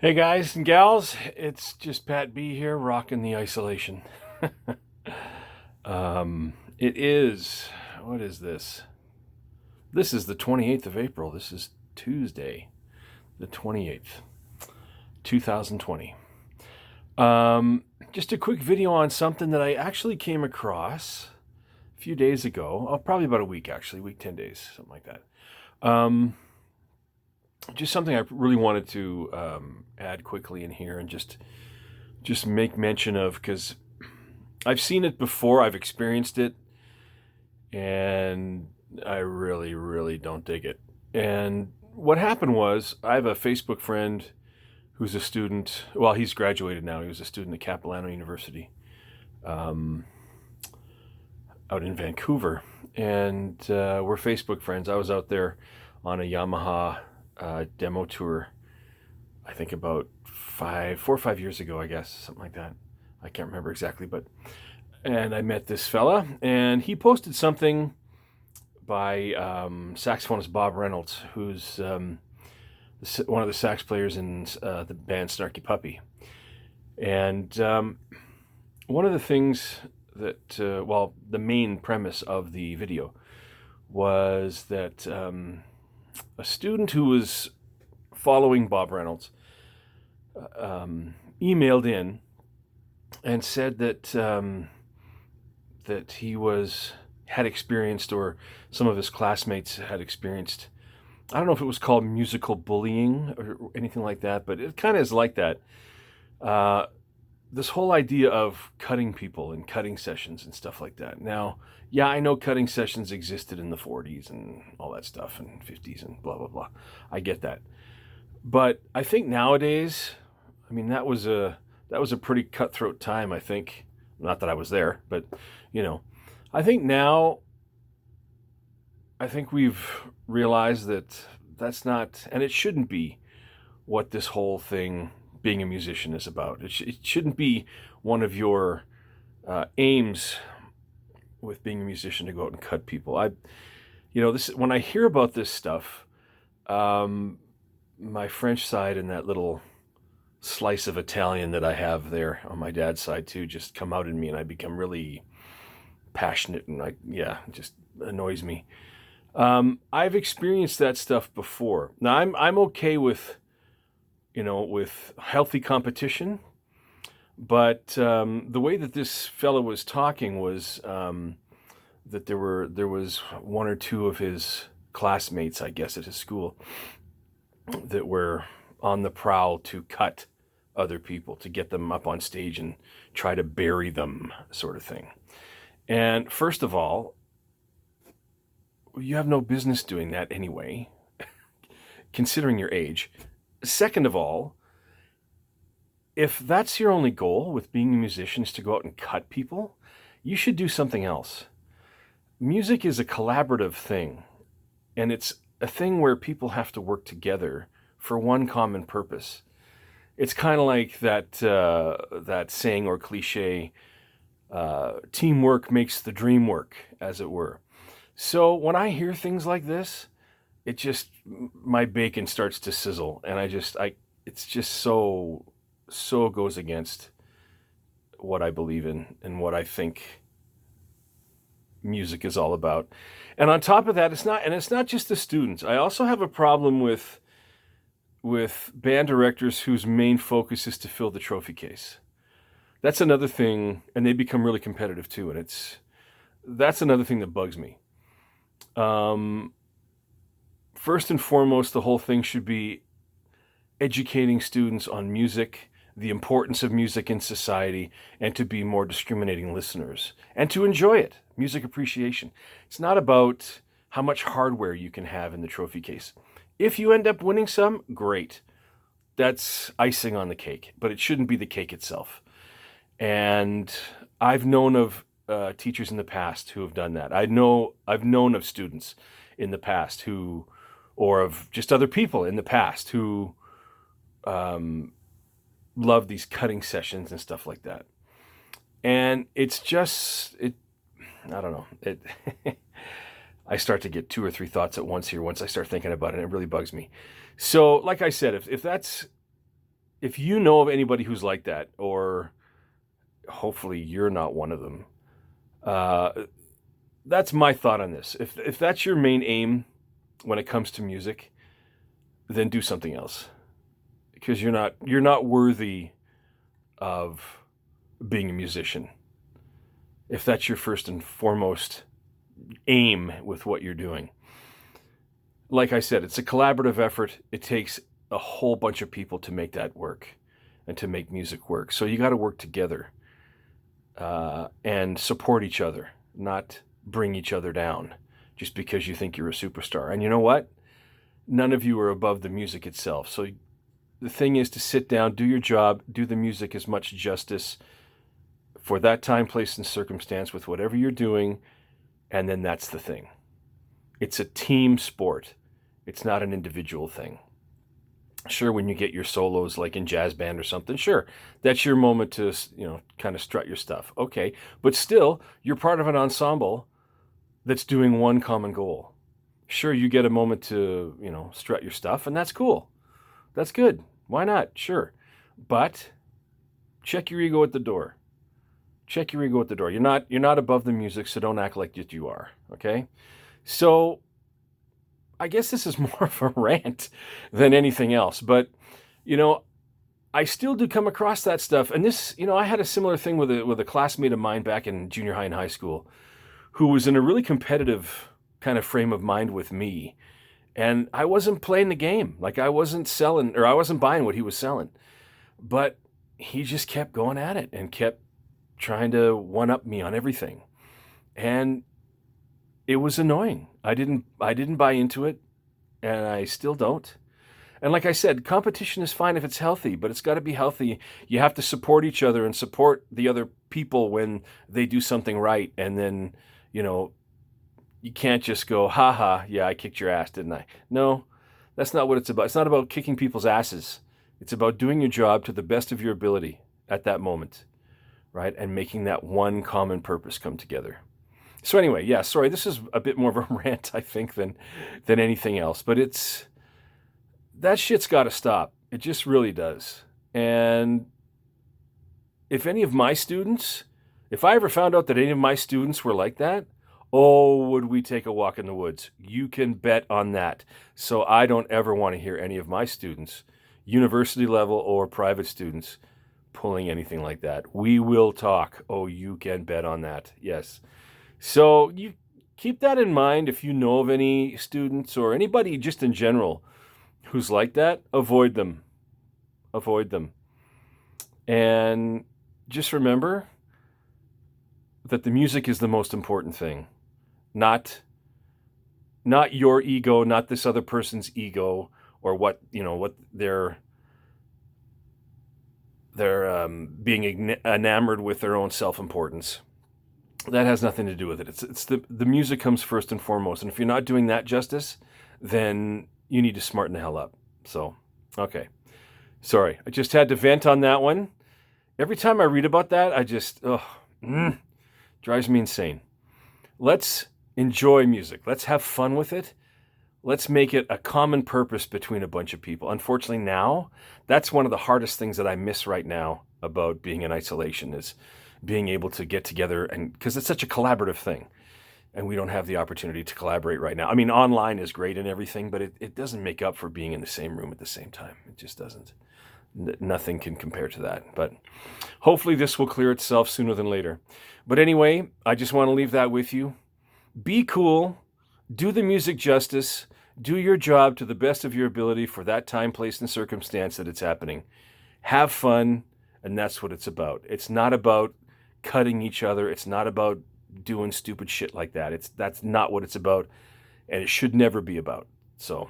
Hey guys and gals, it's just Pat B here, rocking the isolation. It is, what is this? This is the 28th of April. This is Tuesday, the 28th, 2020. Just a quick video on something that I actually came across a few days ago. Oh, probably about a week actually, week, 10 days, something like that. Just something I really wanted to add quickly in here and just make mention of, because I've seen it before, I've experienced it, and I really, really don't dig it. And what happened was, I have a Facebook friend who's a student. Well, he's graduated now. He was a student at Capilano University out in Vancouver, and we're Facebook friends. I was out there on a Yamaha demo tour, I think about 4 or 5 years ago, I guess, something like that. I can't remember exactly, and I met this fella, and he posted something by saxophonist Bob Reynolds, who's one of the sax players in the band Snarky Puppy. And one of the things that, the main premise of the video was that a student who was following Bob Reynolds emailed in and said that that he had experienced, or some of his classmates had experienced, I don't know if it was called musical bullying or anything like that, but it kind of is like that. This whole idea of cutting people and cutting sessions and stuff like that. Now, yeah, I know cutting sessions existed in the 40s and all that stuff, and 50s and blah, blah, blah. I get that. But I think nowadays, I mean, that was a pretty cutthroat time, I think. Not that I was there, but, I think now, I think we've realized that that's not, and it shouldn't be, what this whole thing, being a musician, is about. It shouldn't be one of your aims with being a musician to go out and cut people. When I hear about this stuff, my French side and that little slice of Italian that I have there on my dad's side too just come out in me, and I become really passionate, and it just annoys me. I've experienced that stuff before. Now I'm okay with, with healthy competition, but the way that this fellow was talking was that there was one or two of his classmates, I guess, at his school that were on the prowl to cut other people, to get them up on stage and try to bury them, sort of thing. And first of all, you have no business doing that anyway, considering your age. Second of all, if that's your only goal with being a musician, is to go out and cut people, you should do something else. Music is a collaborative thing, and it's a thing where people have to work together for one common purpose. It's kind of like that saying or cliche, teamwork makes the dream work, as it were. So when I hear things like this, my bacon starts to sizzle, and it's just so goes against what I believe in and what I think music is all about. And on top of that, it's not just the students. I also have a problem with band directors whose main focus is to fill the trophy case. That's another thing, and they become really competitive too, and that's another thing that bugs me. First and foremost, the whole thing should be educating students on music, the importance of music in society, and to be more discriminating listeners, and to enjoy it, music appreciation. It's not about how much hardware you can have in the trophy case. If you end up winning some, great. That's icing on the cake, but it shouldn't be the cake itself. And I've known of teachers in the past who have done that. I've known of students in the past or of just other people in the past who love these cutting sessions and stuff like that. And I don't know. I start to get 2 or 3 thoughts at once here once I start thinking about it, and it really bugs me. So, like I said, if if you know of anybody who's like that, or hopefully you're not one of them, that's my thought on this. If that's your main aim when it comes to music, then do something else, because you're not worthy of being a musician. If that's your first and foremost aim with what you're doing. Like I said, it's a collaborative effort. It takes a whole bunch of people to make that work and to make music work. So you got to work together and support each other, not bring each other down just because you think you're a superstar. And you know what? None of you are above the music itself. So the thing is to sit down, do your job, do the music as much justice for that time, place, and circumstance with whatever you're doing, and then that's the thing. It's a team sport. It's not an individual thing. Sure, when you get your solos like in jazz band or something, sure, that's your moment to, kind of strut your stuff. Okay, but still, you're part of an ensemble that's doing one common goal. Sure, you get a moment to, strut your stuff, and that's cool. That's good. Why not? Sure. But check your ego at the door. Check your ego at the door. You're not above the music, so don't act like that you are. Okay? So I guess this is more of a rant than anything else. But, I still do come across that stuff. And this, I had a similar thing with a classmate of mine back in junior high and high school who was in a really competitive kind of frame of mind with me. And I wasn't playing the game. Like I wasn't selling, or I wasn't buying what he was selling. But he just kept going at it and kept trying to one-up me on everything. And it was annoying. I didn't buy into it, and I still don't. And like I said, competition is fine if it's healthy, but it's got to be healthy. You have to support each other and support the other people when they do something right. And then, you can't just go, ha, yeah, I kicked your ass, didn't I? No, that's not what it's about. It's not about kicking people's asses. It's about doing your job to the best of your ability at that moment, right? And making that one common purpose come together. So anyway, yeah, sorry, this is a bit more of a rant, I think, than anything else. But that shit's got to stop. It just really does. And if any of my students, if I ever found out that any of my students were like that, oh, would we take a walk in the woods? You can bet on that. So I don't ever want to hear any of my students, university level or private students, pulling anything like that. We will talk. Oh, you can bet on that. Yes. So you keep that in mind. If you know of any students or anybody just in general who's like that, avoid them. Avoid them. And just remember that the music is the most important thing. Not your ego, not this other person's ego, or what they're being enamored with their own self-importance. That has nothing to do with it. It's the music comes first and foremost. And if you're not doing that justice, then you need to smarten the hell up. So, okay. Sorry, I just had to vent on that one. Every time I read about that, I just, drives me insane. Let's enjoy music. Let's have fun with it. Let's make it a common purpose between a bunch of people. Unfortunately now, that's one of the hardest things that I miss right now about being in isolation, is being able to get together, and because it's such a collaborative thing and we don't have the opportunity to collaborate right now. I mean, online is great and everything, but it doesn't make up for being in the same room at the same time. It just doesn't. Nothing can compare to that. But hopefully this will clear itself sooner than later. But anyway, I just want to leave that with you. Be cool. Do the music justice. Do your job to the best of your ability for that time, place, and circumstance that it's happening. Have fun, and that's what it's about. It's not about cutting each other. It's not about doing stupid shit like that. That's not what it's about, and it should never be about. So,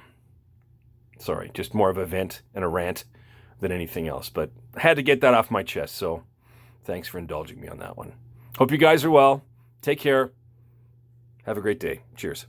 sorry, just more of a vent and a rant than anything else. But I had to get that off my chest, so thanks for indulging me on that one. Hope you guys are well. Take care. Have a great day. Cheers.